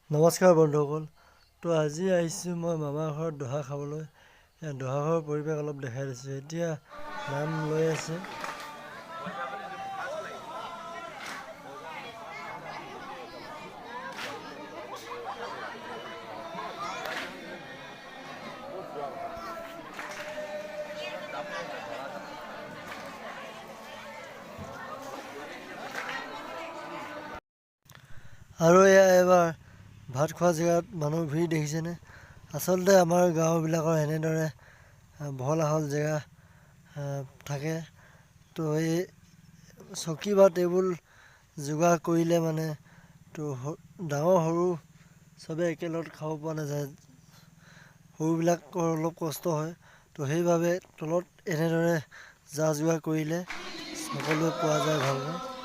নমস্কাৰ বন্ধুসকল। তো আজি আহিছোঁ মই মামাৰ ঘৰত দহা খাবলৈ। দহা ঘৰৰ পৰিৱেশ অলপ দেখাই দিছোঁ। এতিয়া নাম লৈ আছে। আৰু এবাৰ ভাত খোৱা জেগাত মানুহ ভিৰ দেখিছেনে? আচলতে আমাৰ গাঁওবিলাকৰ এনেদৰে বহল আহল জেগা থাকে। তো এই চকী বা টেবুল যোগাৰ কৰিলে মানে তো ডাঙৰ সৰু চবেই একেলগত খাব পৰা নাযায়। সৰুবিলাকৰ অলপ কষ্ট হয়। তো সেইবাবে তলত এনেদৰে যা যোগাৰ কৰিলে সকলোৱে পোৱা যায় ভালকৈ।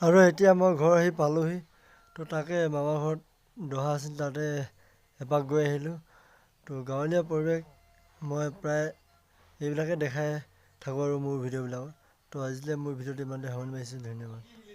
আৰু এতিয়া মই ঘৰ আহি পালোহি। তো তাকে মামাৰ ঘৰত দহা আছিল, তাতে এপাক গৈ আহিলোঁ। তো গাঁৱলীয়া পৰিৱেশ মই প্ৰায় এইবিলাকে দেখাই থাকোঁ আৰু মোৰ ভিডিঅ'বিলাকত। তো আজিলৈ মোৰ ভিডিঅ'টো ইমানতে সামৰণি মাৰিছোঁ। ধন্যবাদ।